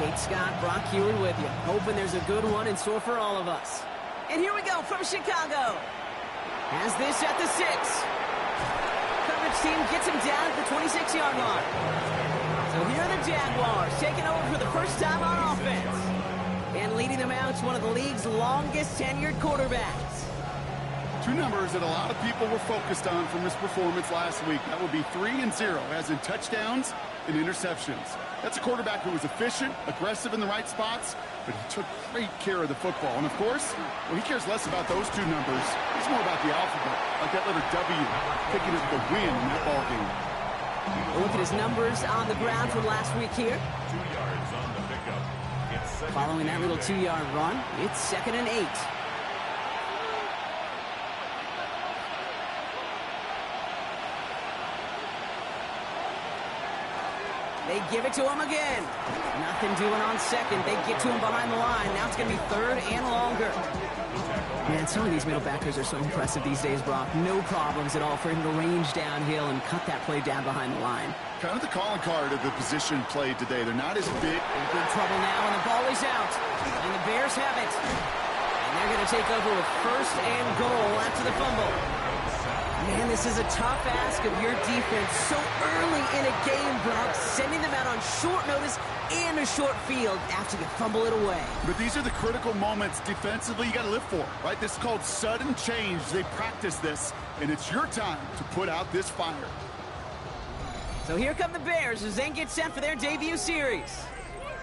Kate Scott, Brock Heward with you. Hoping there's a good one in store for all of us. And here we go from Chicago. Has this at the 6. Coverage team gets him down at the 26-yard line. So here are the Jaguars taking over for the first time on offense. And leading them out is one of the league's longest tenured quarterbacks. Two numbers that a lot of people were focused on from his performance last week. That would be 3 and 0, as in touchdowns and interceptions. That's a quarterback who was efficient, aggressive in the right spots, but he took great care of the football. And of course, well, he cares less about those two numbers. It's more about the alphabet, like that letter W, picking up the win in that ball game. We'll look at his numbers on the ground from last week here. 2 yards on the pickup. Following that little 2-yard run, it's 2nd and 8. They give it to him again. Nothing doing on 2nd. They get to him behind the line. Now it's going to be 3rd and longer. Man, some of these middle backers are so impressive these days, Brock. No problems at all for him to range downhill and cut that play down behind the line. Kind of the calling card of the position played today. They're not as big. In big trouble now, and the ball is out. And the Bears have it. And they're going to take over with 1st and goal after the fumble. Man, this is a tough ask of your defense so early in a game, Brock, sending them out on short notice and a short field after you fumble it away. But these are the critical moments defensively you got to live for, right? This is called sudden change. They practice this, and it's your time to put out this fire. So here come the Bears as they get set for their debut series.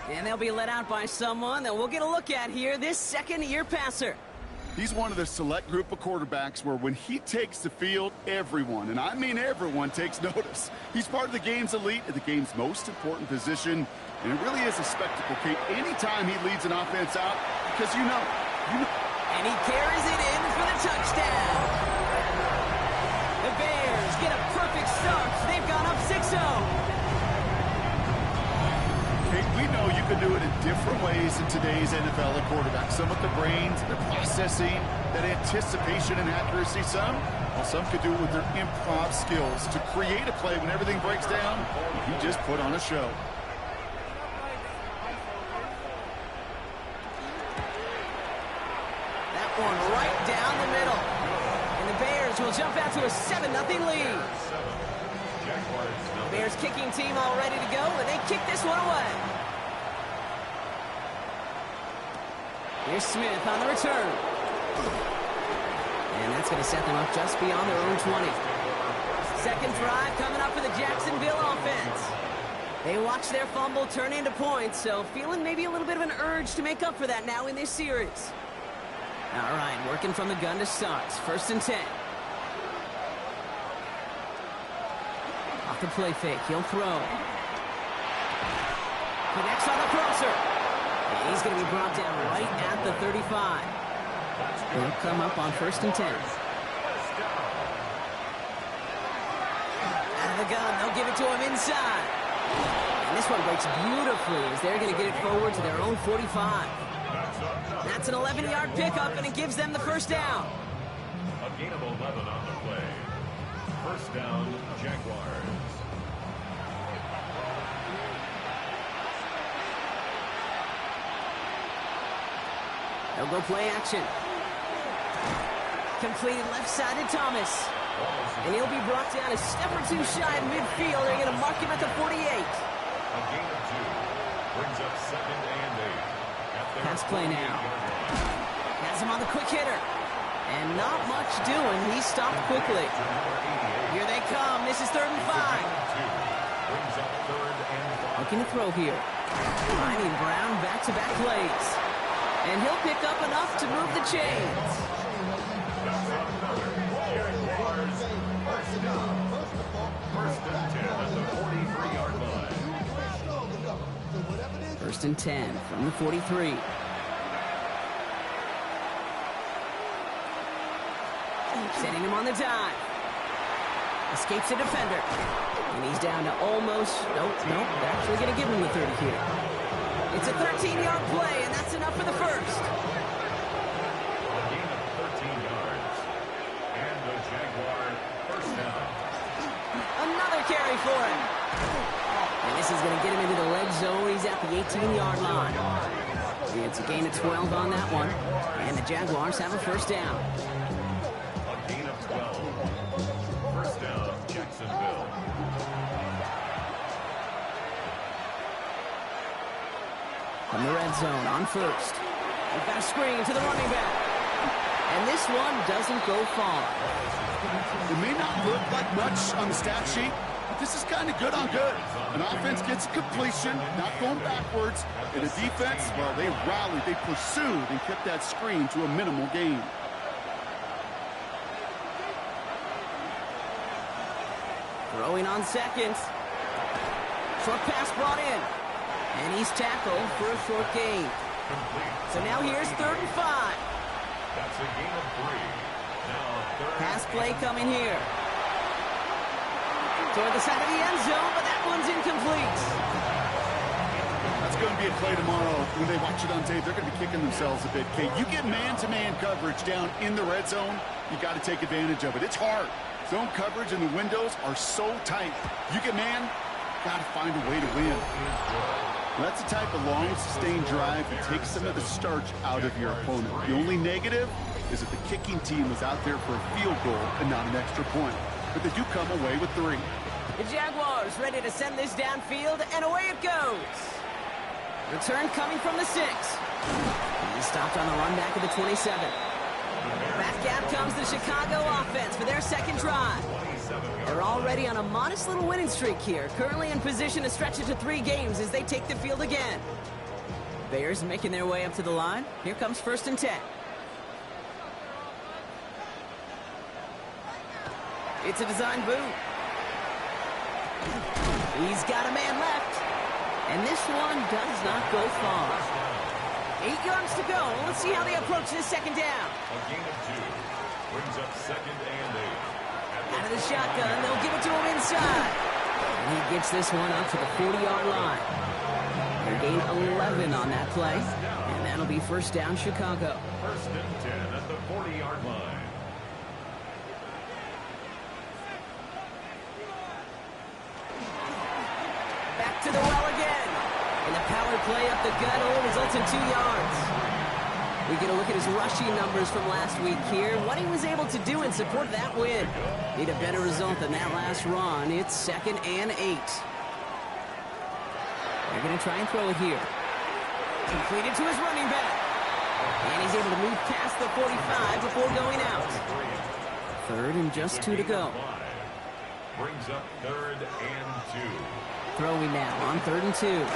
And they'll be let out by someone that we'll get a look at here, this second-year passer. He's one of the select group of quarterbacks where when he takes the field, everyone, and I mean everyone, takes notice. He's part of the game's elite at the game's most important position, and it really is a spectacle, Kate, anytime he leads an offense out, because you know. And he carries it in for the touchdown. The Bears get a perfect start. They've gone up 6-0. We know you can do it in different ways in today's NFL at quarterback. Some with the brains, the processing, that anticipation and accuracy. Some could do it with their improv skills to create a play when everything breaks down. He just put on a show. That one right down the middle. And the Bears will jump out to a 7-0 lead. The Bears kicking team all ready to go, and they kick this one away. Here's Smith on the return. And that's going to set them up just beyond their own 20. Second drive coming up for the Jacksonville offense. They watch their fumble turn into points, so feeling maybe a little bit of an urge to make up for that now in this series. All right, working from the gun to start. 1st and 10. Off the play fake, he'll throw. Connects on the crosser. He's going to be brought down right at the 35. They'll come up on 1st and 10. Out of the gun, they'll give it to him inside. And this one breaks beautifully as they're going to get it forward to their own 45. That's an 11-yard pickup, and it gives them the first down. A gain of 11 on the play. First down, Jaguars. They'll go play action. Completed left side to Thomas. And he'll be brought down a step or two shy of midfield. They're going to mark him at the 48. A gain of 2 brings up 2nd and 8. Pass play now. Has him on the quick hitter. And not much doing. He stopped quickly. Here they come. This is 3rd and 5. Brings up 3rd and 5. Looking to throw here. Finding Brown back-to-back plays. And he'll pick up enough to move the chains. First and 10 at the 43-yard line. 1st and 10 from the 43. Sending him on the dive. Escapes a defender. And he's down to almost... Nope. They're actually going to give him the 30 here. It's a 13-yard play, and that's enough for the first. A gain of 13 yards. And the Jaguar first down. Another carry for him. And this is going to get him into the red zone. He's at the 18-yard line. It's a gain of 12 on that one. And the Jaguars have a first down. A gain of 12. First down, Jacksonville. From the red zone on first. We've got a screen to the running back. And this one doesn't go far. It may not look like much on the stat sheet, but this is kind of good on good. An offense gets completion, not going backwards. And a defense, well, they rallied, they pursued, and kept that screen to a minimal gain. Throwing on second. Short pass brought in. And he's tackled for a short gain. So now here's 3rd and 5. That's a gain of 3. Now third. Pass play coming here. Toward the side of the end zone, but that one's incomplete. That's going to be a play tomorrow. When they watch it on tape, they're going to be kicking themselves a bit, Kate. You get man-to-man coverage down in the red zone, you got to take advantage of it. It's hard. Zone coverage and the windows are so tight. You get man, got to find a way to win. Well, that's the type of long, sustained drive that takes some of the starch out of your opponent. The only negative is that the kicking team was out there for a field goal and not an extra point. But they do come away with 3. The Jaguars ready to send this downfield, and away it goes. Return coming from the 6. He stopped on the run back of the 27. Back out comes the Chicago offense for their second drive. They're already on a modest little winning streak here, currently in position to stretch it to 3 games as they take the field again. Bears making their way up to the line. Here comes 1st and 10. It's a design boot. He's got a man left. And this one does not go far. 8 yards to go. Let's see how they approach this second down. A gain of 2. Brings up 2nd and 8. Out of the shotgun, they'll give it to him inside. And he gets this one up to the 40-yard line. They gain 11 on that play. And that'll be first down, Chicago. 1st and 10 at the 40-yard line. Back to the well again. And the power play up the gut hole results in 2 yards. We get a look at his rushing numbers from last week here. What he was able to do in support of that win. Need a better result than that last run. It's 2nd and 8. They're going to try and throw it here. Completed to his running back. And he's able to move past the 45 before going out. 3rd and just 2 to go. Brings up 3rd and 2. Throwing now on 3rd and 2.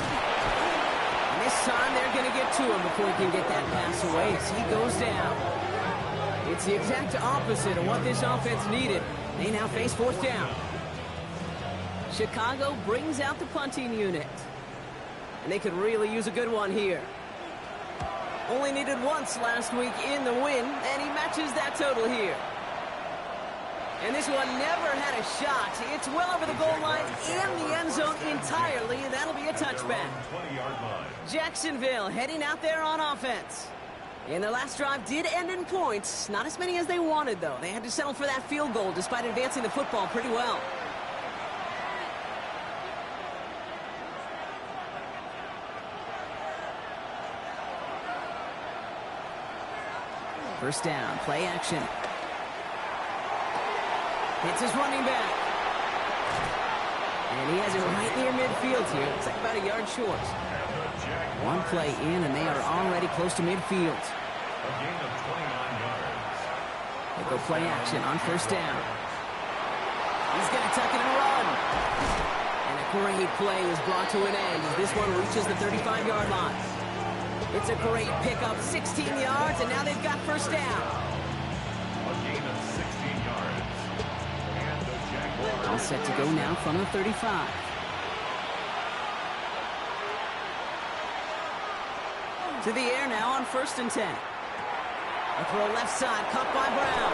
And this time they're going to get to him before he can get that pass away as he goes down. It's the exact opposite of what this offense needed. They now face 4th down. Chicago brings out the punting unit. And they could really use a good one here. Only needed once last week in the win, and he matches that total here. And this one never had a shot. It's well over the goal line and the end zone entirely, and that'll be a touchback. 20-yard line. Jacksonville heading out there on offense. And their last drive did end in points. Not as many as they wanted, though. They had to settle for that field goal despite advancing the football pretty well. First down, play action. Hits his running back. And he has it right near midfield here. It's like about a yard short. One play in, and they are already close to midfield. A gain of 29 yards. They go play action on first down. He's going to tuck it and run. And a great play is brought to an end as this one reaches the 35-yard line. It's a great pickup, 16 yards, and now they've got first down. A gain of 16 yards. And the Jaguars All set to go now from the 35. To the air now on 1st and 10. A throw left side, caught by Brown.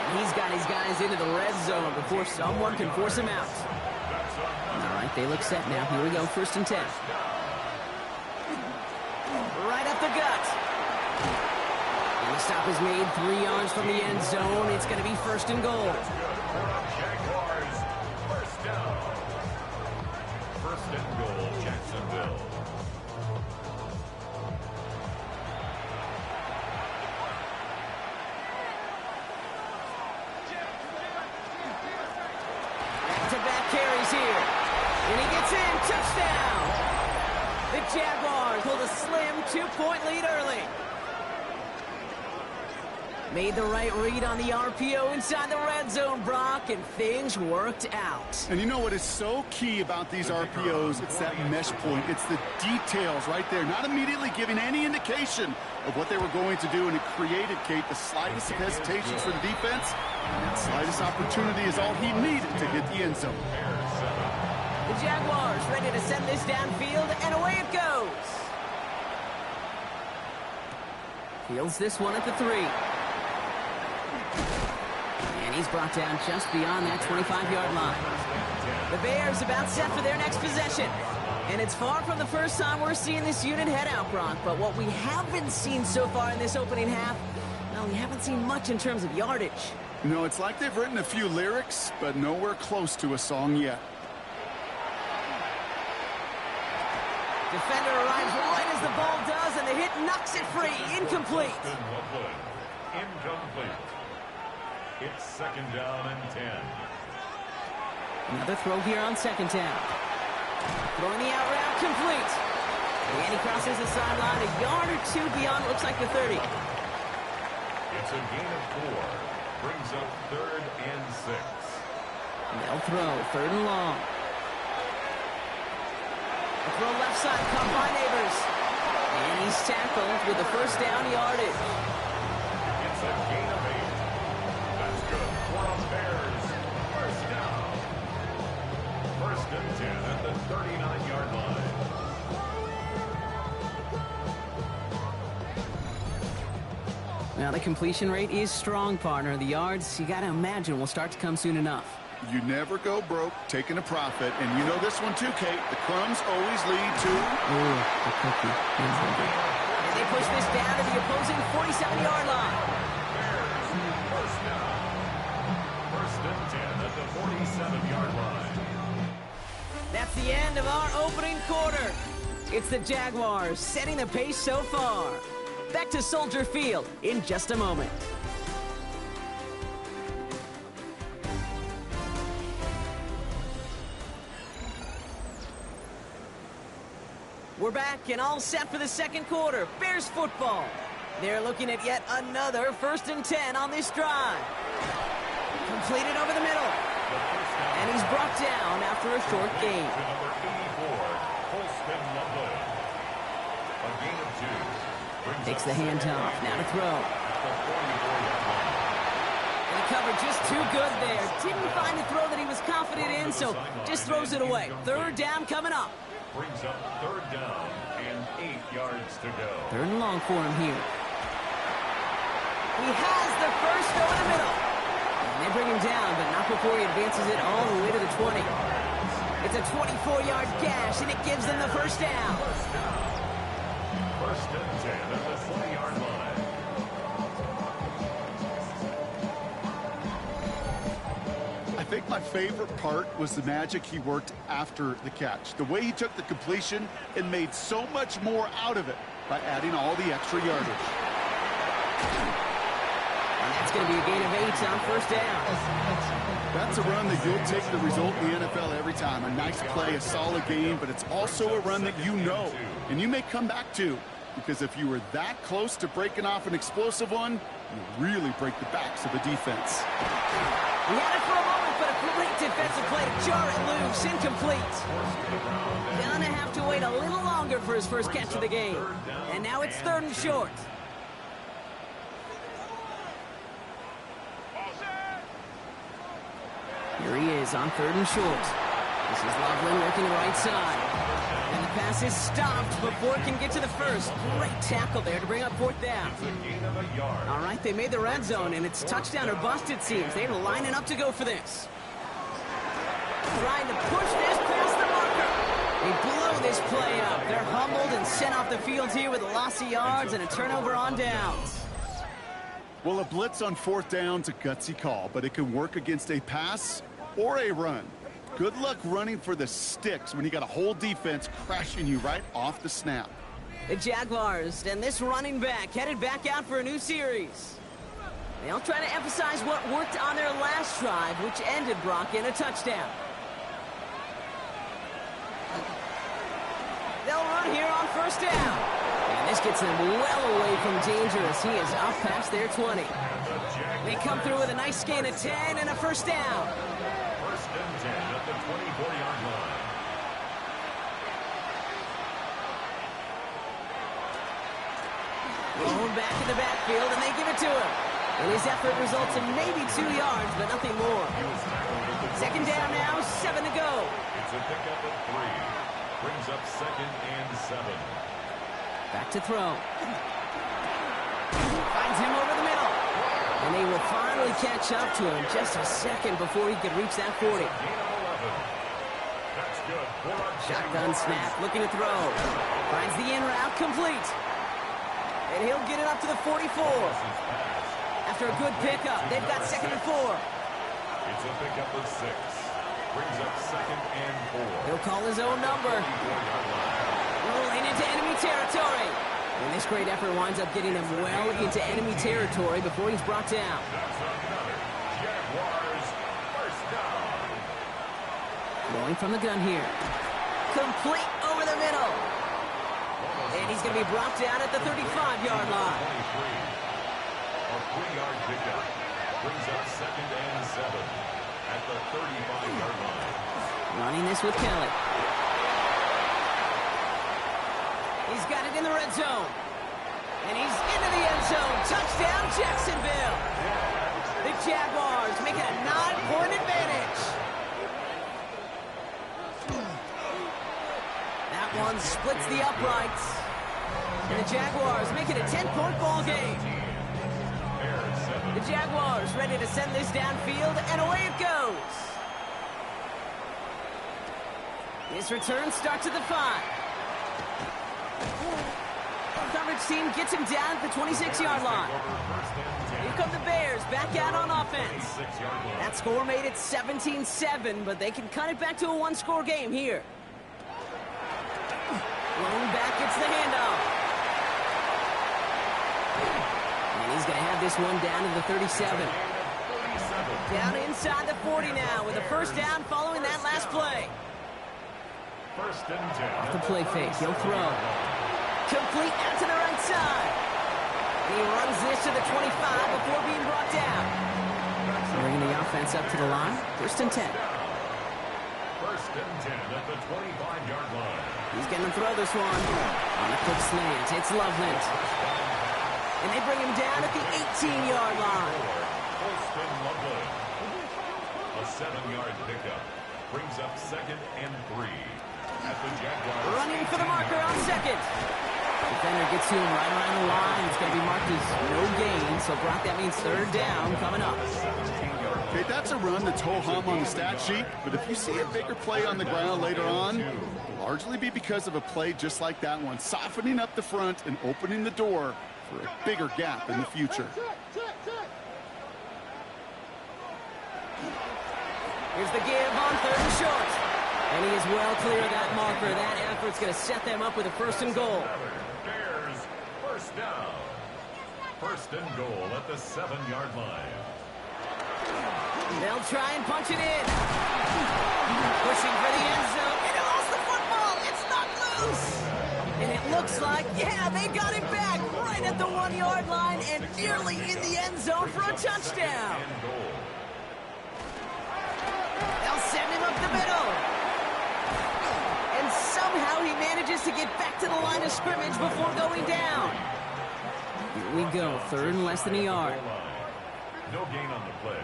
And he's got his guys into the red zone before someone can force him out. All right, they look set now. Here we go, 1st and 10. Right up the gut. And the stop is made 3 yards from the end zone. It's going to be 1st and goal. Jaguars, first down. 1st and goal, Jacksonville. Jacksonville. Back-to-back carries here. And he gets in. Touchdown. The Jaguars hold a slim 2-point lead early. Made the right read on the RPO inside the red zone, Brock, and things worked out. And you know what is so key about these RPOs? It's that mesh point. It's the details right there. Not immediately giving any indication of what they were going to do, and it created, Kate, the slightest of hesitations for the defense. And that slightest opportunity is all he needed to hit the end zone. The Jaguars ready to send this downfield, and away it goes. Fields this one at the 3. And he's brought down just beyond that 25-yard line. The Bears about set for their next possession. And it's far from the first time we're seeing this unit head out, Brock. But what we haven't seen so far in this opening half, well, we haven't seen much in terms of yardage. No, it's like they've written a few lyrics, but nowhere close to a song yet. Defender arrives right as the ball does, and the hit knocks it free. Incomplete. Incomplete. It's second down and 10. Another throw here on second down. Throwing the out route, complete. And he crosses the sideline a yard or two beyond, looks like the 30. It's a gain of 4. Brings up third and 6. They'll throw, third and long. A throw left side, caught by Neighbors. And he's tackled with the first down yardage. It's a gain of 8. That's good for the Bears. First down. First and 10 at the 39-yard line. Now the completion rate is strong, partner. The yards, you got to imagine, will start to come soon enough. You never go broke taking a profit, and you know this one too, Kate. The crumbs always lead to... Ooh, the cookie. And they push this down to the opposing 47-yard line. First down. First and 10 at the 47-yard line. That's the end of our opening quarter. It's the Jaguars setting the pace so far. Back to Soldier Field in just a moment. We're back and all set for the second quarter. Bears football. They're looking at yet another first and 10 on this drive. Completed over the middle. And he's brought down after a short gain. Number 84, Holston Lovely. A gain of 2. Takes the handoff. Now to throw. And he covered just too good there. Didn't find a throw that he was confident in, so just throws it away. Third down coming up. Brings up third down and 8 yards to go. Third and long for him here. He has the first go in the middle. And they bring him down, but not before he advances it all the way to the 20. It's a 24-yard gash, and it gives them the first down. First and 10 at the 20-yard line. I think my favorite part was the magic he worked after the catch. The way he took the completion and made so much more out of it by adding all the extra yardage. And that's going to be a gain of 8 on first down. That's a run that you'll take the result in the NFL every time. A nice play, a solid game, but it's also a run that you know and you may come back to, because if you were that close to breaking off an explosive one, you really break the backs of the defense. He had it for a moment, but a great defensive play to jar it loose. Incomplete. Gonna have to wait a little longer for his first catch of the game. And now it's third and short. Here he is on third and short. This is Loveland working the right side. And the pass is stopped before it can get to the first. Great tackle there to bring up fourth down. All right, they made the red zone, and it's touchdown or bust, it seems. They're lining up to go for this. Trying to push this past the marker. They blow this play up. They're humbled and sent off the field here with a loss of yards and a turnover on downs. Well, a blitz on fourth down's a gutsy call, but it can work against a pass or a run. Good luck running for the sticks when you got a whole defense crashing you right off the snap. The Jaguars and this running back headed back out for a new series. They'll try to emphasize what worked on their last drive, which ended Brock in a touchdown. They'll run here on first down. And this gets them well away from danger as he is up past their 20. They come through with a nice gain of 10 and a first down. First and 10 at the 24-yard line. Thrown back in the backfield, and they give it to him. And his effort results in maybe 2 yards, but nothing more. Second down now, 7 to go. It's a pickup of 3. Brings up second and 7. Back to throw. Finds him over the middle. And they will finally catch up to him just a second before he could reach that 40. Gain of 11. That's good. Shotgun snap, looking to throw. Finds the in route complete. And he'll get it up to the 44. After a good pickup, they've got second and 4. It's a pickup of 6. Brings up second and 4. He'll call his own number. Rolling into enemy territory. And this great effort winds up getting him well into enemy territory before he's brought down. That's another Jaguars first down. Going from the gun here. Complete over the middle. And he's going to be brought down at the 35-yard line. 23. A 3-yard pickup. Brings up second and 7 at the 35-yard line. Running this with Kelly. He's got it in the red zone. And he's into the end zone. Touchdown, Jacksonville. The Jaguars make it a 9-point advantage. That one splits the uprights. And the Jaguars make it a 10-point ball game. The Jaguars ready to send this downfield, and away it goes. His return starts at the 5. Coverage team gets him down at the 26-yard line. Here come the Bears back out on offense. That score made it 17-7, but they can cut it back to a one-score game here. Rolling back gets the handoff. And he's going to have this one down to the 37. Down inside the 40 now with a first down following that last play. First and 10. Off the play fake, he'll throw. Complete out to the right side. And he runs this to the 25 before being brought down. Bringing the offense up to the line. First and 10. First and 10 at the 25-yard line. He's going to throw this one. On a quick slant, it's Loveland. And they bring him down at the 18-yard line. Colston Loveland. A 7-yard pickup. Brings up second and 3 at the Jaguars. Running for the marker on second. Defender gets to him right around the line. It's going to be marked as no gain. So, Brock, that means third down coming up. Okay, that's a run that's ho-hum on the stat sheet, but if you see a bigger play on the ground later on, it'll largely be because of a play just like that one, softening up the front and opening the door for a bigger gap in the future. Here's the give on third and short. And he is well clear of that marker. That effort's going to set them up with a first and goal. Bears first down. First and goal at the 7-yard line. They'll try and punch it in. Pushing for the end zone. And it lost the football. It's not loose. And it looks like, yeah, they got it back right at the 1-yard line and nearly in the end zone for a touchdown. They'll send him up the middle. And somehow he manages to get back to the line of scrimmage before going down. Here we go, third and less than a yard. No gain on the play.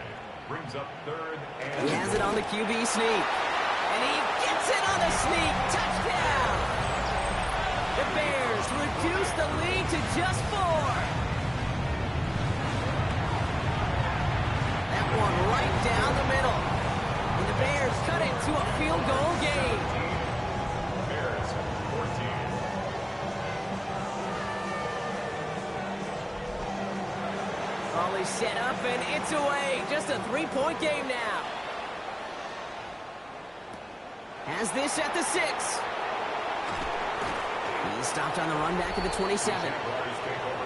Brings up third and... He has it on the QB sneak. And he gets it on the sneak. Touchdown! The Bears reduce the lead to just 4. That one right down the middle. And the Bears cut it to a field goal game. Bears 14. Always set up and it's away. Just a 3-point game now. Has this at the 6. He's stopped on the run back at the 27.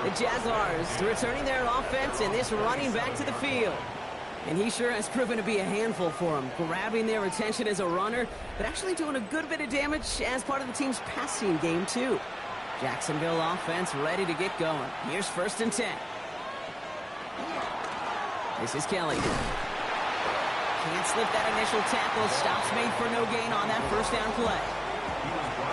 The Jaguars returning their offense and this running back to the field. And he sure has proven to be a handful for them, grabbing their attention as a runner, but actually doing a good bit of damage as part of the team's passing game, too. Jacksonville offense ready to get going. Here's 1st and 10. This is Kelly. Can't slip that initial tackle. Stops made for no gain on that 1st down play.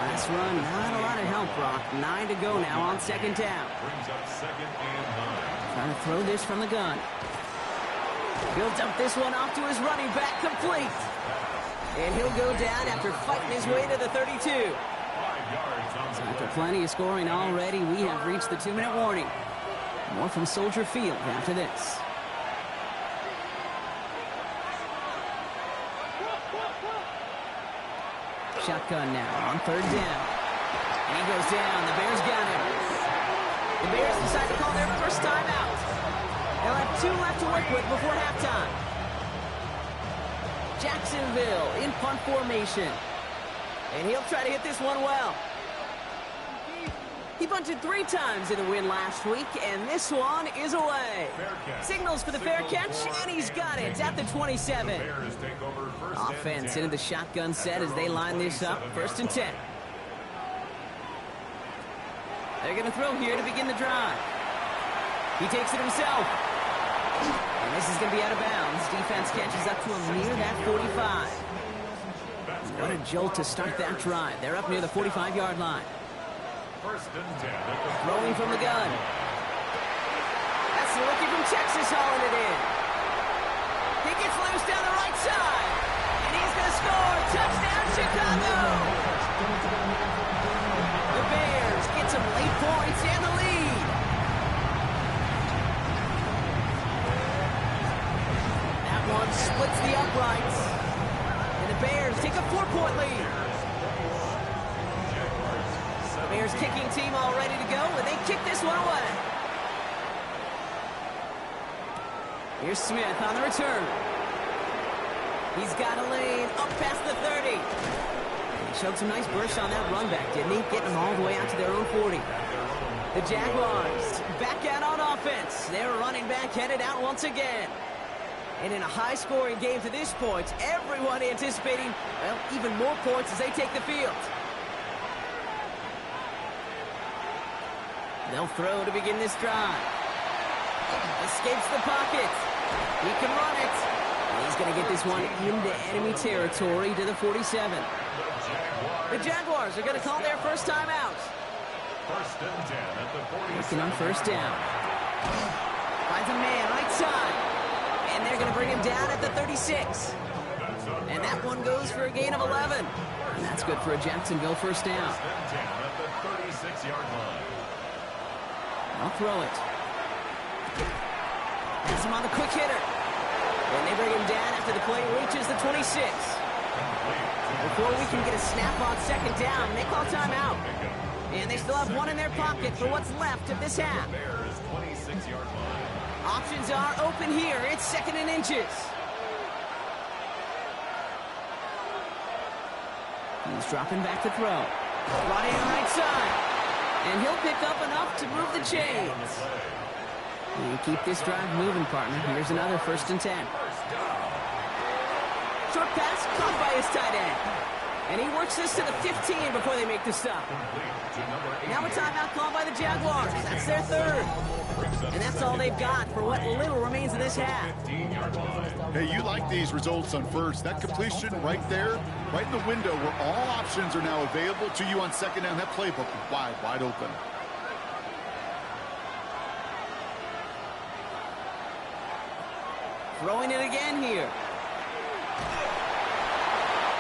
Last run, not a lot of help, Brock. 9 to go now on 2nd down. Brings up 2nd and 9. Trying to throw this from the gun. He'll dump this one off to his running back, complete. And he'll go down after fighting his way to the 32. 5 yards on the After play. plenty of scoring already, we have reached the 2-minute warning. More from Soldier Field after this. Shotgun now on 3rd down. And he goes down. The Bears got him. The Bears decide to call their first timeout. They'll have 2 left to work with before halftime. Jacksonville in punt formation. And he'll try to hit this one well. He punted 3 times in the win last week, and this one is away. Signals for the fair catch, and he's got it at the 27. Bears take over 1st and Offense 10. into the shotgun set as they line this up. 1st and 10. They're going to throw here to begin the drive. He takes it himself. And this is going to be out of bounds. Defense catches up to him near that 45. What a jolt to start that drive. They're up near the 45-yard line. 1st and 10 at the Throwing from the gun. That's the rookie from Texas hauling it in. He gets loose down the right side. And he's going to score. Touchdown, Chicago. The Bears get some late points and the lead. That one splits the uprights. And the Bears take a 4-point lead. Bears kicking team all ready to go, and they kick this one away. Here's Smith on the return. He's got a lane up past the 30. He showed some nice bursts on that run back, didn't he? Getting them all the way out to their own 40. The Jaguars back out on offense. Their running back headed out once again. And in a high-scoring game to this point, everyone anticipating, well, even more points as they take the field. They'll throw to begin this drive. Escapes the pocket. He can run it. And he's going to get this one into enemy territory to the 47. The Jaguars are going to call their first timeout. 1st and 10 at the 47. Looking on 1st down. Finds a man right side. And they're going to bring him down at the 36. And that one goes for a gain of 11. And that's good for a Jacksonville 1st down. 1st and 10 at the 36-yard line. I'll throw it. Has him on the quick hitter. And they bring him down after the play reaches the 26. Before we can get a snap on 2nd down, they call timeout. And they still have one in their pocket for what's left of this half. Bears 26-yard line. Options are open here. It's 2nd and inches. He's dropping back to throw. Brought in right side. And he'll pick up enough to move the chains. You keep this drive moving, partner. Here's another 1st and 10. Short pass caught by his tight end. And he works this to the 15 before they make the stop. Now a timeout called by the Jaguars. That's their 3rd. And that's all they've got for what little remains of this half. Hey, you like these results on 1st. That completion right there, right in the window where all options are now available to you on 2nd down. That playbook is wide open. Throwing it again here.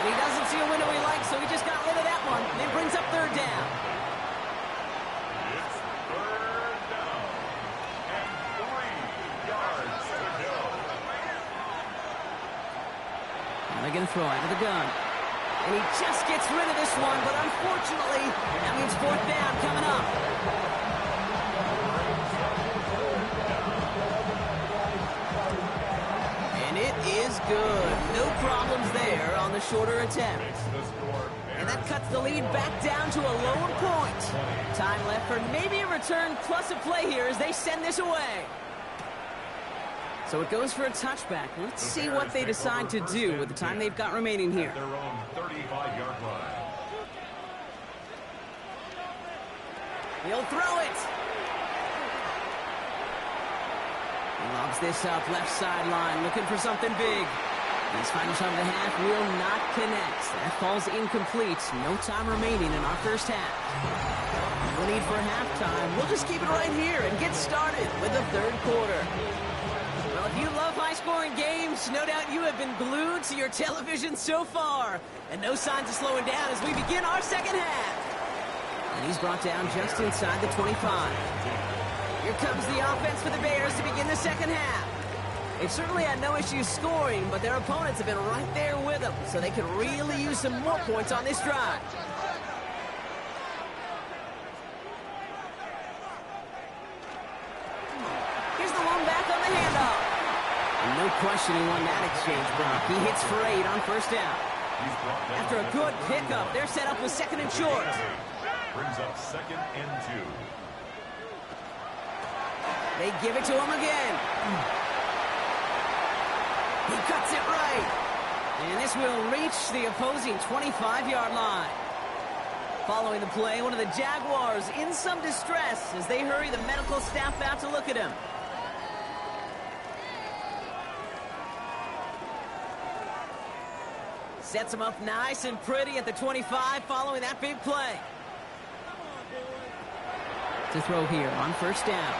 And he doesn't see a window he likes, so he just got rid of that one. And it brings up 3rd down. It's 3rd down. And 3 yards to go. And they're going to throw out of the gun. And he just gets rid of this one, but unfortunately, that means 4th down coming up. And it is good. no problems there on the shorter attempt. And that cuts the lead back down to a lone point. Time left for maybe a return plus a play here as they send this away. So it goes for a touchback. Let's see what they decide to do with the time they've got remaining here. Their own 35-yard line. He'll throw it. He lobs this up left sideline, looking for something big. These final shot of the half will not connect. That falls incomplete. No time remaining in our first half. No need for halftime. We'll just keep it right here and get started with the third quarter. Well, if you love high-scoring games, no doubt you have been glued to your television so far. And no signs of slowing down as we begin our second half. And he's brought down just inside the 25. Here comes the offense for the Bears to begin the second half. They've certainly had no issues scoring, but their opponents have been right there with them, so they could really use some more points on this drive. Here's the one back on the handoff. And no questioning on that exchange, Brock. He hits for 8 on first down. After a good pickup, they're set up with second and short. Brings up second and 2. They give it to him again. He cuts it right. And this will reach the opposing 25-yard line. Following the play, one of the Jaguars in some distress as they hurry the medical staff out to look at him. Sets him up nice and pretty at the 25 following that big play. To throw here on first down.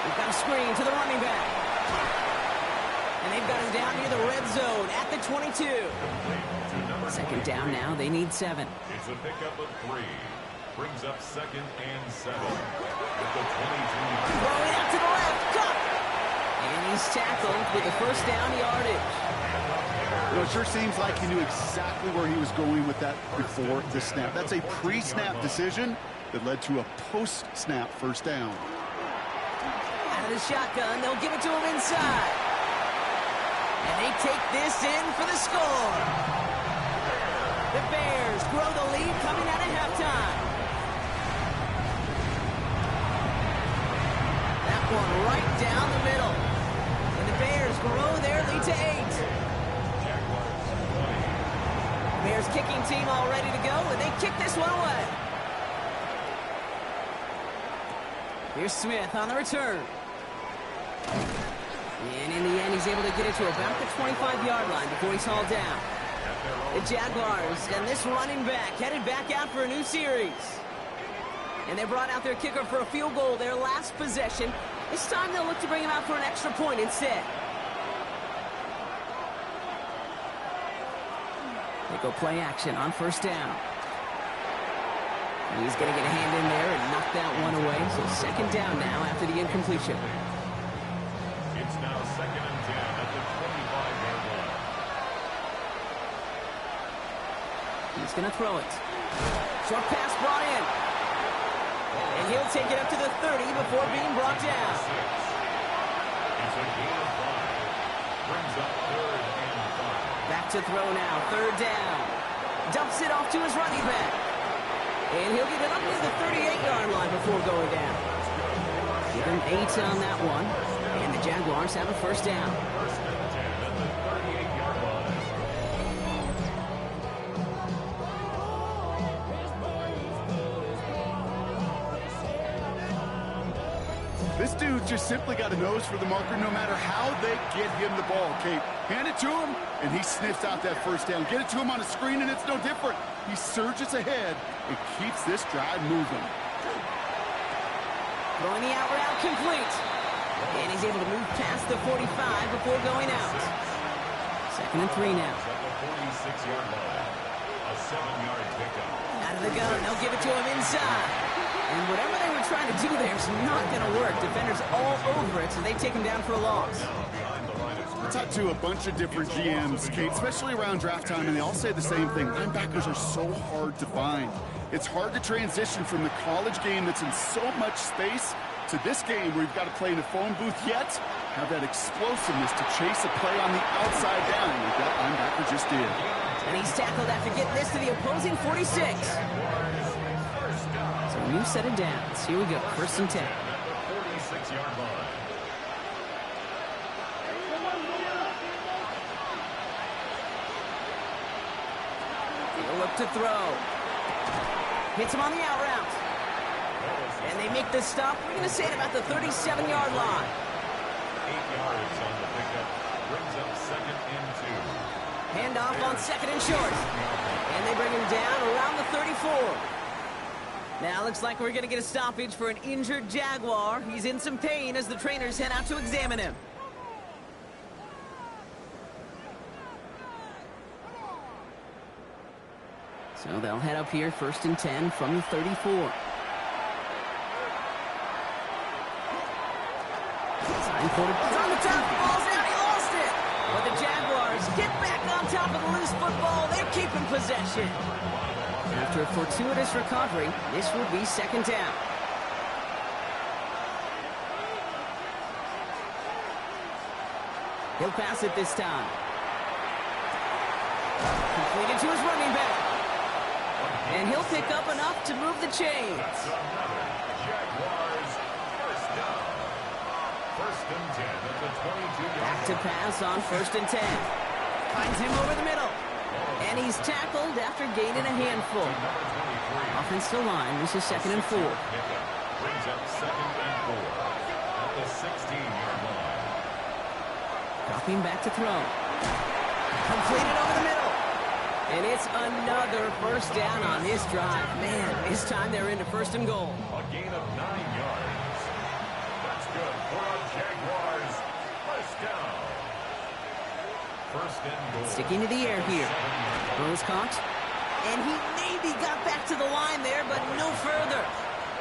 We've got a screen to the running back. And they've got him down near the red zone at the 22. Second down now. They need 7. It's a pickup of 3. Brings up second and 7. At the 22. Throwing out to the left. Cut! And he's tackled with the first down yardage. You know, it sure seems like he knew exactly where he was going with that before the snap. That's a pre-snap decision that led to a post-snap first down. Out of the shotgun, they'll give it to him inside. And they take this in for the score. The Bears grow the lead coming out of halftime. That one right down the middle. And the Bears grow their lead to 8. Bears kicking team all ready to go, and they kick this one away. Here's Smith on the return. And in the end, he's able to get it to about the 25-yard line before he's hauled down. The Jaguars and this running back headed back out for a new series. And they brought out their kicker for a field goal their last possession. This time they'll look to bring him out for an extra point instead. They go play action on first down. And he's going to get a hand in there and knock that one away. So second down now after the incompletion. It's now second and 10 at the 25-yard line. He's going to throw it. Short pass brought in. And he'll take it up to the 30 before being brought down. It's a gain of 5. Brings up third and 5. Back to throw now. Third down. Dumps it off to his running back. And he'll get it up to the 38-yard line before going down. Give him 8 on that one. And the Jaguars have a first down. First and 10 at the 38-yard line. This dude just simply got a nose for the marker no matter how they get him the ball, Kate. Hand it to him, and he sniffs out that first down. Get it to him on a screen, and it's no different. He surges ahead and keeps this drive moving. Throwing the out route complete. And he's able to move past the 45 before going out. Second and 3 now. At the 46-yard line. A 7-yard pickup. Out of the gun, they'll give it to him inside. And whatever they were trying to do there is not going to work. Defenders all over it, so they take him down for a loss. I talked to a bunch of different GMs, Kate, especially around draft time, and they all say the same thing. Linebackers are so hard to find. It's hard to transition from the college game that's in so much space to this game where you've got to play in a phone booth yet have that explosiveness to chase a play on the outside down like that linebacker just did. And he's tackled after getting this to the opposing 46. So a new set of downs. Here we go, 1st and 10. At the 46-yard line. He'll look to throw. Hits him on the out route. And they make the stop. We're going to say it about the 37-yard line. 8 yards on the pickup. Brings up 2nd and 2. Handoff on 2nd and short. And they bring him down around the 34. Now looks like we're going to get a stoppage for an injured Jaguar. He's in some pain as the trainers head out to examine him. So they'll head up here, 1st and 10 from the 34. Sign quarter. It's on the top. Ball's out. He lost it. But the Jaguars get back on top of the loose football. They're keeping possession. After a fortuitous recovery, this will be 2nd down. He'll pass it this time. Completed to his running back. And he'll pick up enough to move the chains. That's another Jaguars first down. 1st and 10 at the 22-yard Back to pass on 1st and 10. Finds him over the middle. And he's tackled after gaining a handful. Offensive line, this is 2nd and 4. Brings up 2nd and 4 at the 16-yard line. Dropping back to throw. Completed over the middle. And it's another 1st down on this drive. Man, this time they're into 1st and goal. A gain of 9 yards. That's good for a Jaguars first down. 1st and goal. Sticking to the air here. Rose caught. And he maybe got back to the line there, but no further.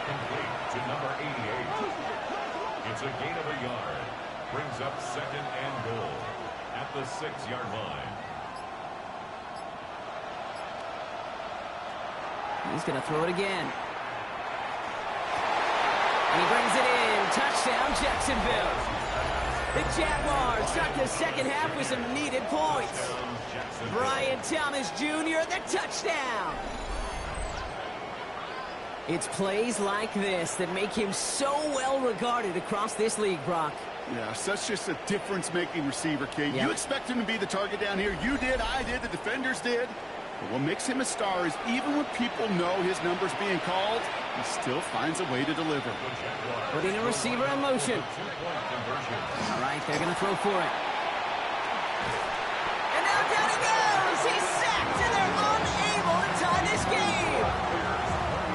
Complete to number 88. It's a gain of a yard. Brings up 2nd and goal at the 6-yard line. He's going to throw it again. And he brings it in. Touchdown, Jacksonville. The Jaguars start the 2nd half with some needed points. Brian Thomas Jr., the touchdown. It's plays like this that make him so well regarded across this league, Brock. Yeah, such just a difference-making receiver, Kate. Yeah. You expect him to be the target down here. You did, I did, the defenders did. But what makes him a star is even when people know his number's being called, he still finds a way to deliver. Putting a receiver in motion. All right, they're going to throw for it. And now down he goes. He's sacked, and they're unable to tie this game.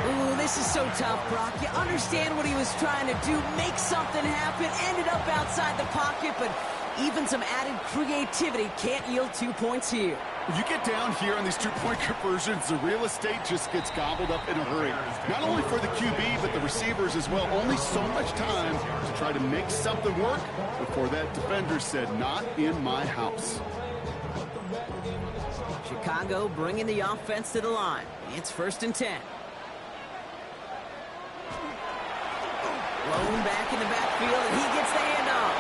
Ooh, this is so tough, Brock. You understand what he was trying to do, make something happen, ended up outside the pocket, but even some added creativity can't yield 2 points here. You get down here on these two-point conversions, the real estate just gets gobbled up in a hurry. Not only for the QB, but the receivers as well. Only so much time to try to make something work before that defender said, not in my house. Chicago bringing the offense to the line. It's 1st and 10. Blown back in the backfield, and he gets the handoff.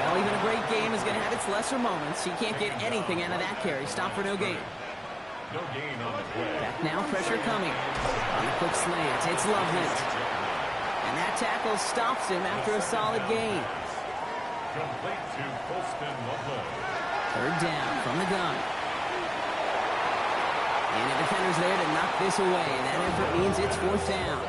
Well, even a great game is going to have its lesser moments. He can't get anything out of that carry. Stop for no gain. No gain on the play. Back now, pressure coming. On a quick slant, it's Loveland. And that tackle stops him after a solid gain. Complete to Colston Loveland. 3rd down from the gun. And the defender's there to knock this away. That effort means it's 4th down.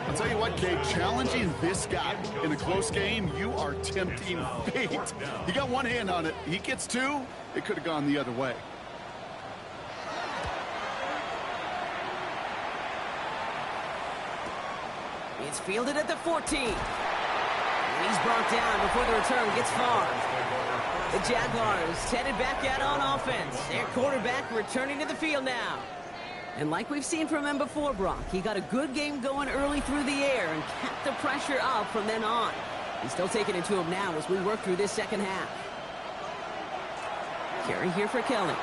I'll tell you what, Kate, challenging this guy in a close game, you are tempting fate. He got one hand on it. He gets 2. It could have gone the other way. It's fielded at the 14. And he's brought down before the return gets far. The Jaguars headed back out on offense. Their quarterback returning to the field now. And like we've seen from him before, Brock, he got a good game going early through the air and kept the pressure up from then on. He's still taking it to him now as we work through this 2nd half. Carry here for Kelly.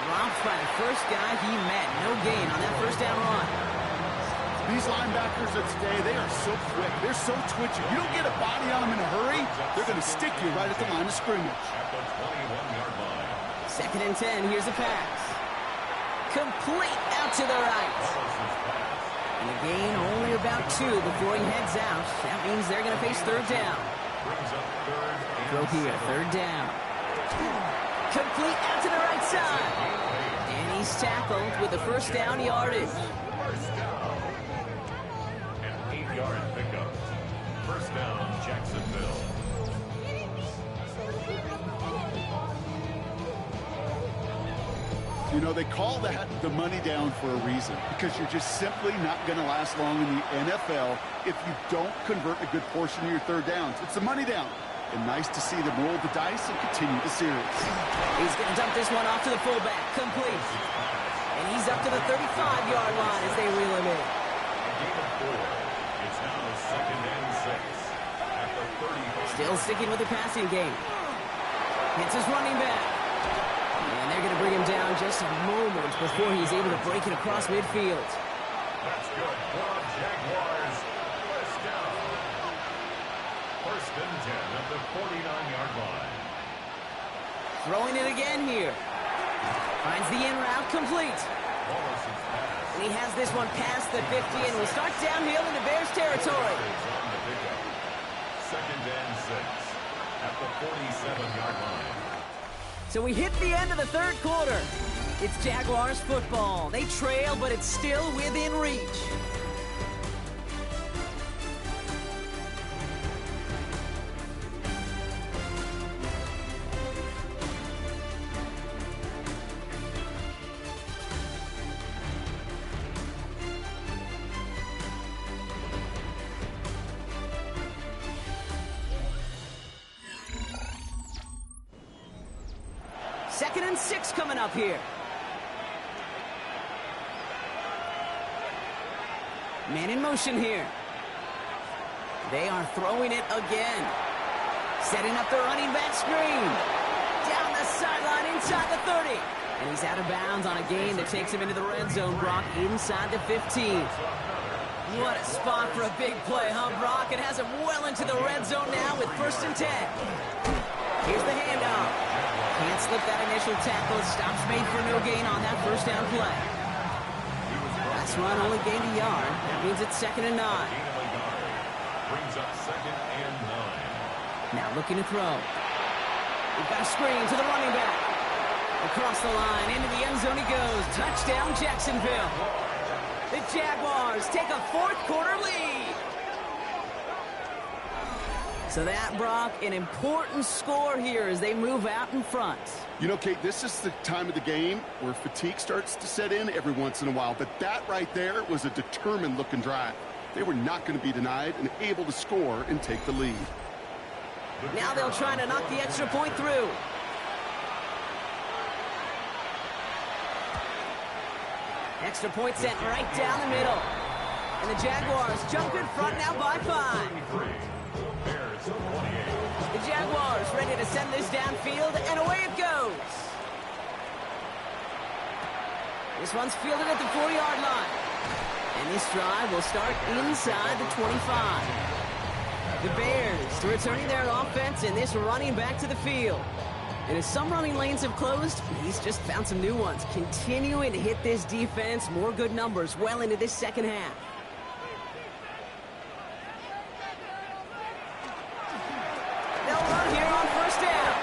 Dropped by the first guy he met. No gain on that 1st down run. These linebackers of today, they are so quick. They're so twitchy. You don't get a body on them in a hurry, they're going to stick you right at the line of scrimmage. At the 21-yard line. 2nd and 10. Here's a pass. Complete out to the right. And a gain only about 2 before he heads out. That means they're going to face 3rd down. Brings up 3rd and Throw here, 3rd down. Complete out to the right side. And he's tackled with the 1st down yardage. first down. An 8-yard pickup. 1st down, Jacksonville. You know, they call that the money down for a reason, because you're just simply not going to last long in the NFL if you don't convert a good portion of your 3rd downs. It's the money down. And nice to see them roll the dice and continue the series. He's going to dump this one off to the fullback. Complete. And he's up to the 35-yard line as they reel him in. Gain of 4. It's now 2nd and 6. At the 35. Still sticking with the passing game. Hits his running back. And they're going to bring him down just a moment before he's able to break it across midfield. That's good for the Jaguars. 1st down. 1st and 10 at the 49-yard line. Throwing it again here. Finds the in route complete. Wallace's pass. And he has this one past the 50 and will start downhill into Bears territory. Is on the pickup. 2nd and 6 at the 47-yard line. So we hit the end of the 3rd quarter. It's Jaguars football. They trail, but it's still within reach. Second and 6 coming up here. Man in motion here. They are throwing it again. Setting up the running back screen. Down the sideline inside the 30. And he's out of bounds on a gain that takes him into the red zone, Brock, inside the 15. What a spot for a big play, huh, Brock? It has him well into the red zone now with 1st and 10. Here's the handoff. Can't slip that initial tackle. Stops made for no gain on that 1st down play. Last run only gained a yard. That means it's 2nd and 9. Brings up 2nd and 9. Now looking to throw. We've got a screen to the running back. Across the line, into the end zone he goes. Touchdown, Jacksonville. The Jaguars take a 4th quarter lead. So that, Brock, an important score here as they move out in front. You know, Kate, this is the time of the game where fatigue starts to set in every once in a while. But that right there was a determined-looking drive. They were not going to be denied and able to score and take the lead. Now they'll try to knock the extra point through. Extra point sent right down the middle. And the Jaguars jump in front now by 5. Bears 28. The Jaguars ready to send this downfield, and away it goes. This one's fielded at the 4-yard line. And this drive will start inside the 25. The Bears returning their offense and this running back to the field. And as some running lanes have closed, he's just found some new ones. Continuing to hit this defense, more good numbers well into this 2nd half. They'll run here on 1st down.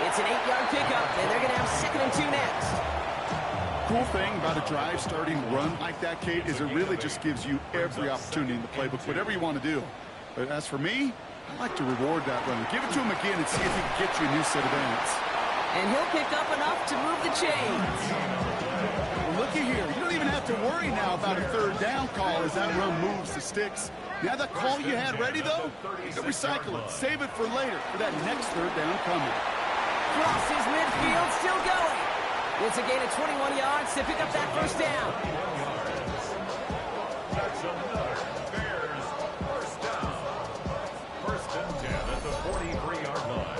It's an 8-yard pickup, and they're going to have 2nd and 2 next. Cool thing about a drive starting run like that, Kate, is it really just gives you every opportunity in the playbook, whatever you want to do. But as for me, I like to reward that run. Give it to him again and see if he can get you a new set of ends. And he'll pick up enough to move the chains. Well, looky here. You don't even have to worry now about a 3rd down call as that run moves the sticks. Now that call you had ready, though, you can recycle it. Save it for later for that next 3rd down coming. Crosses midfield, still going. It's a gain of 21 yards to pick up that 1st down. That's another Bears 1st down. 1st and 10 at the 43-yard line.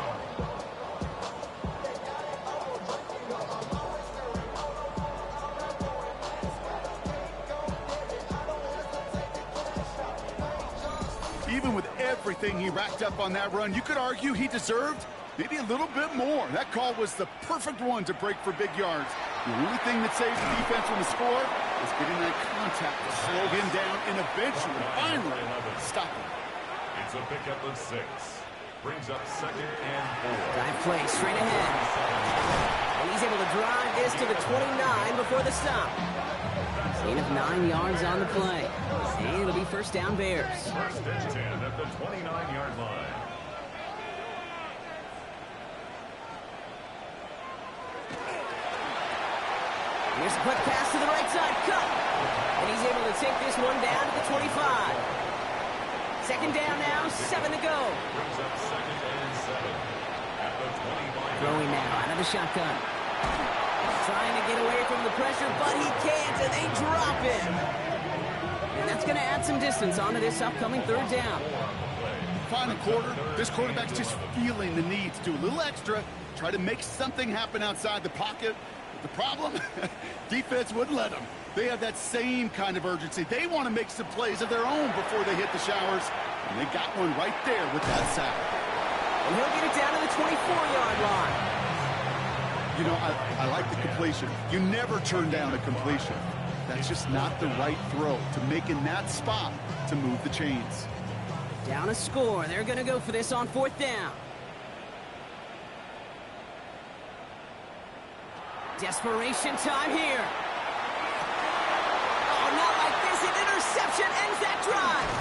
Even with everything he racked up on that run, you could argue he deserved maybe a little bit more. That call was the perfect one to break for big yards. The only thing that saved the defense from the score is getting that contact to slow him down and eventually, finally, stop him. It's a pickup of 6. Brings up 2nd and 4. Dive play straight ahead. And he's able to drive this to the 29 before the stop. Gain of 9 yards on the play. And it'll be first down Bears. First and 10 at the 29-yard line. Here's a quick pass to the right side. Cut. And he's able to take this one down to the 25. Second down now, 7 to go. Brings up 2nd and 7 at the 25. Throwing now out of the shotgun. Trying to get away from the pressure, but he can't, and they drop him. And that's going to add some distance onto this upcoming third down. Final quarter, this quarterback's just feeling the need to do a little extra, try to make something happen outside the pocket. But the problem, defense wouldn't let them. They have that same kind of urgency. They want to make some plays of their own before they hit the showers, and they got one right there with that sack. And he'll get it down to the 24-yard line. You know, I like the completion. You never turn down a completion. That's just not the right throw to make in that spot to move the chains. Down a score. They're going to go for this on 4th down. Desperation time here. Oh, not like this. An interception ends that drive.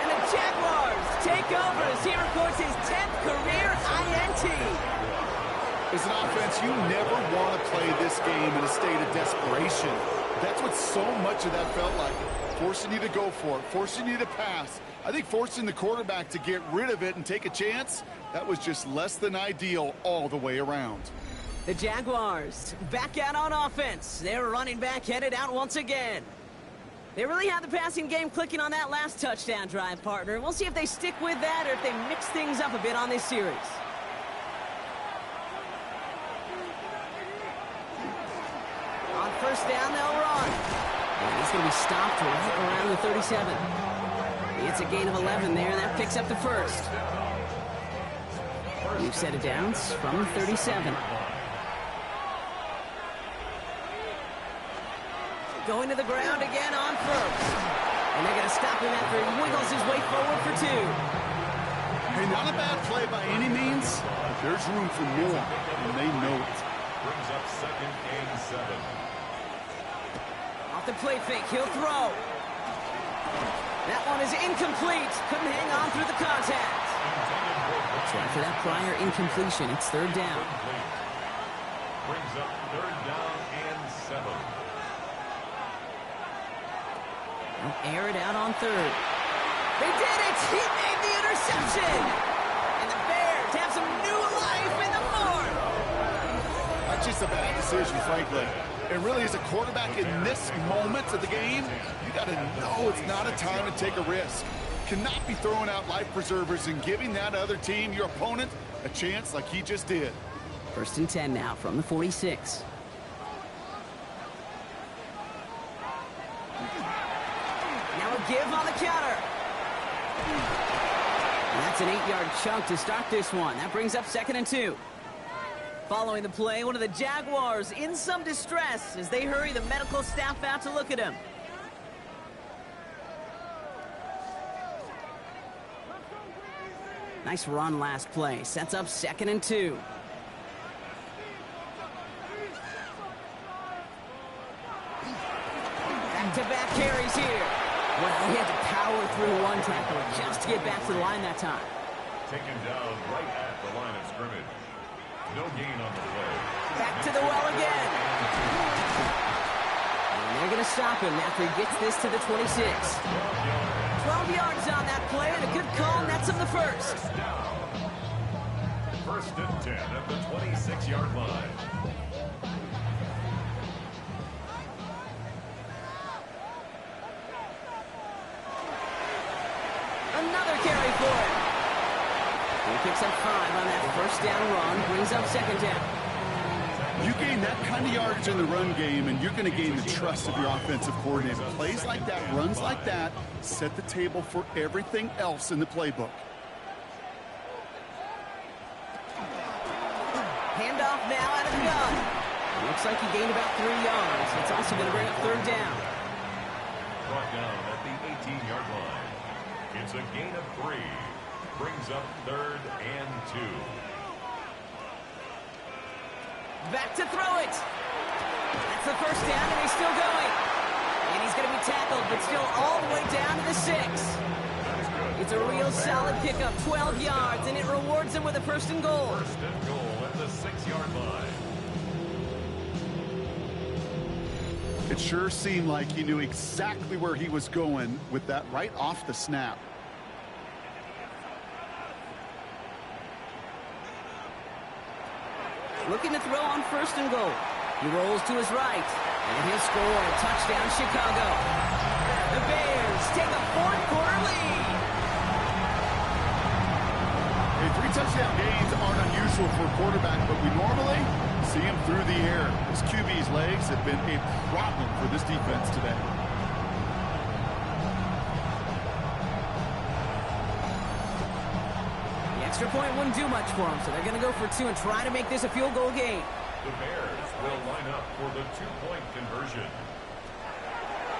And the Jaguars take over as he records his 10th career INT. As an offense, you never want to play this game in a state of desperation. That's what so much of that felt like. Forcing you to go for it, forcing you to pass. I think forcing the quarterback to get rid of it and take a chance, that was just less than ideal all the way around. The Jaguars back out on offense. Their running back headed out once again. They really had the passing game clicking on that last touchdown drive, partner. We'll see if they stick with that or if they mix things up a bit on this series. On first down, they'll run. And he's going to be stopped right around the 37. It's a gain of 11 there, and that picks up the first. New set of downs from the 37. Going to the ground again on first. And they're going to stop him after he wiggles his way forward for 2. Hey, not a bad play by any means, but there's room for more, and they know it. Brings up 2nd and 7. Off the play fake, he'll throw. That one is incomplete. Couldn't hang on through the contact. So after that prior incompletion, it's third down. Brings up 3rd down and 7. They'll air it out on 3rd. They did it! He made the interception! And the Bears have some new life in the 4th. Not just a bad decision, frankly. And really, as a quarterback in this moment of the game, you got to know it's not a time to take a risk. Cannot be throwing out life preservers and giving that other team, your opponent, a chance like he just did. First and 10 now from the 46. Now a give on the counter. And that's an 8-yard chunk to start this one. That brings up 2nd and 2. Following the play, one of the Jaguars in some distress as they hurry the medical staff out to look at him. Nice run last play. Sets up 2nd and 2. Back-to-back carries here. Well, he had to power through one tackle just to get back to the line that time. Taken down right at the line of scrimmage. No gain on the play. Back to the well again. And they're going to stop him after he gets this to the 26. 12 yards on that play, and a good call nets him the first. First and 10 at the 26-yard line. Another carry for him. He picks up 5 on that first down run, brings up 2nd down. You gain that kind of yardage in the run game, and you're going to gain the trust of your offensive coordinator. Plays like that, runs like that, set the table for everything else in the playbook. Handoff now out of the gun. Looks like he gained about 3 yards. It's also going to bring up third down. Brought down at the 18-yard line. It's a gain of 3. Brings up 3rd and 2. Back to throw it. That's the first down, and he's still going. And he's going to be tackled, but still all the way down to the 6. It's a real solid pickup, 12 yards, and it rewards him with a first and goal. First and goal at the 6-yard line. It sure seemed like he knew exactly where he was going with that right off the snap. Looking to throw on first and goal. He rolls to his right, and he'll score. Touchdown, Chicago. The Bears take a fourth-quarter lead. Hey, 3 touchdown gains aren't unusual for a quarterback, but we normally see him through the air. His QB's legs have been a problem for this defense today. Extra point wouldn't do much for him, so they're going to go for 2 and try to make this a field goal game. The Bears will line up for the 2-point conversion.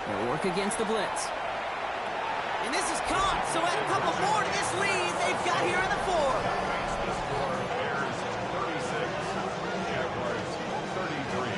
They'll work against the blitz. And this is caught, so add a couple more to this lead they've got here in the 4th. Makes the score Bears 36, Jaguars 33.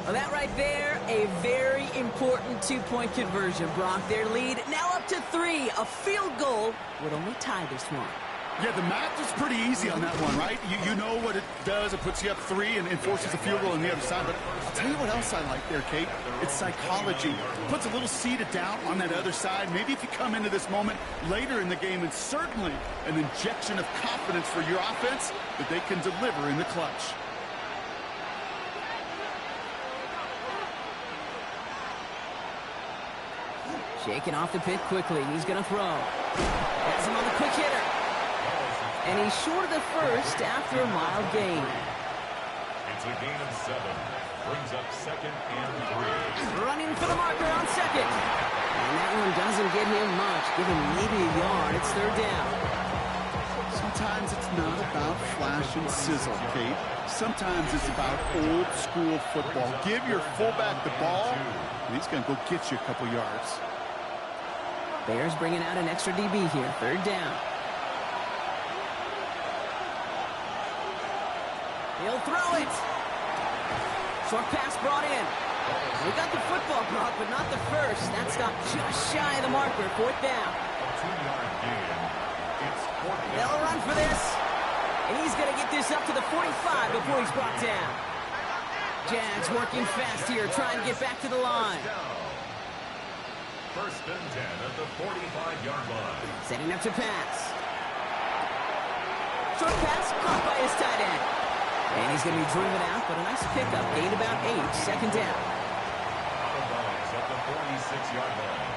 Well, that right there, a very important 2-point conversion. Brock, their lead now up to 3. A field goal would only tie this one. Yeah, the math is pretty easy on that one, right? You know what it does. It puts you up 3 and forces a field goal on the other side. But I'll tell you what else I like there, Kate. It's psychology. It puts a little seed of doubt on that other side. Maybe if you come into this moment later in the game, and certainly an injection of confidence for your offense that they can deliver in the clutch. Shaking off the pit quickly. He's going to throw. Has him on the quick hitter. And he's short of the first after a mild gain. It's a gain of 7. Brings up 2nd and 3. Running for the marker on 2nd. And that one doesn't get him much. Give him maybe a yard. It's 3rd down. Sometimes it's not about flash and sizzle, Kate. Sometimes it's about old school football. Give your fullback the ball, and he's going to go get you a couple yards. Bears bringing out an extra DB here. 3rd down. He'll throw it. Short pass brought in. We got the football, Brock, but not the first. That stopped just shy of the marker. 4th down. A 2-yard gain. It's 4th down. They'll run for this. And he's going to get this up to the 45 before he's brought down. Jags working fast here, trying to get back to the line. 1st and 10 at the 45-yard line. Setting up to pass. Short pass caught by his tight end. And he's going to be driven out, but a nice pickup. Gained about 8. 2nd down. Out of bounds at the 46-yard line.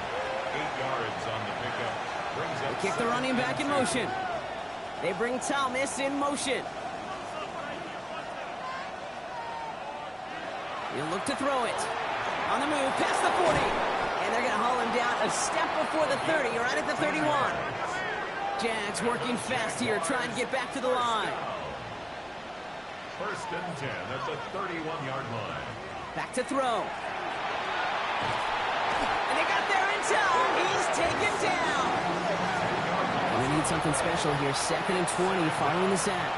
8 yards on the pickup. Brings up They kick the running back in motion. They bring Thomas in motion. He'll look to throw it. On the move, past the 40. And they're going to haul him down a step before the 30, right at the 31. Jags working fast here, trying to get back to the line. 1st and 10 at the 31-yard line. Back to throw. And they got there in time. He's taken down. And they need something special here. 2nd and 20 following the sack.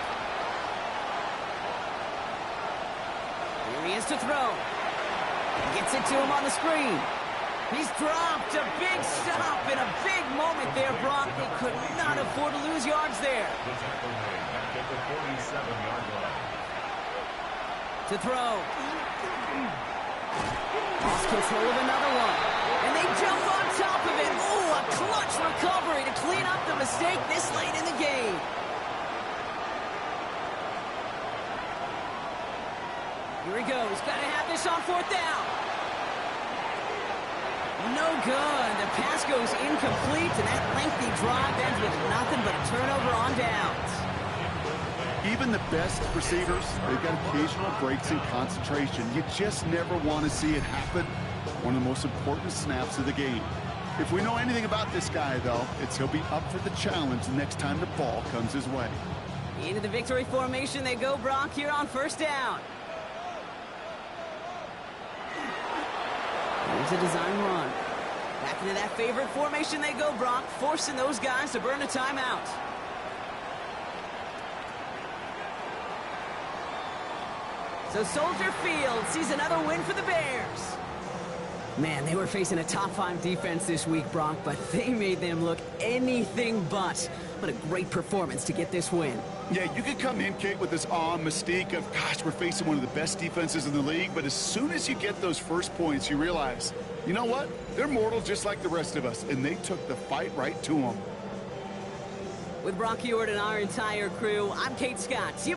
Here he is to throw. Gets it to him on the screen. He's dropped a big stop in a big moment there, Brock. They could not afford to lose yards there. The tackle made back at the 47-yard line. To throw. Lost control of another one. And they jump on top of it. Ooh, a clutch recovery to clean up the mistake this late in the game. Here he goes. Got to have this on 4th down. No good. The pass goes incomplete, and that lengthy drive ends with nothing but a turnover on downs. Even the best receivers, they've got occasional breaks in concentration. You just never want to see it happen. One of the most important snaps of the game. If we know anything about this guy, though, it's he'll be up for the challenge the next time the ball comes his way. Into the victory formation they go, Brock, here on 1st down. Here's a design run. Back into that favorite formation they go, Brock, forcing those guys to burn a timeout. So Soldier Field sees another win for the Bears. Man, they were facing a top 5 defense this week, Brock, but they made them look anything but. What a great performance to get this win. Yeah, you could come in, Kate, with this awe mystique of, gosh, we're facing one of the best defenses in the league, but as soon as you get those first points, you realize, you know what? They're mortal just like the rest of us, and they took the fight right to them. With Brock Huard and our entire crew, I'm Kate Scott. See you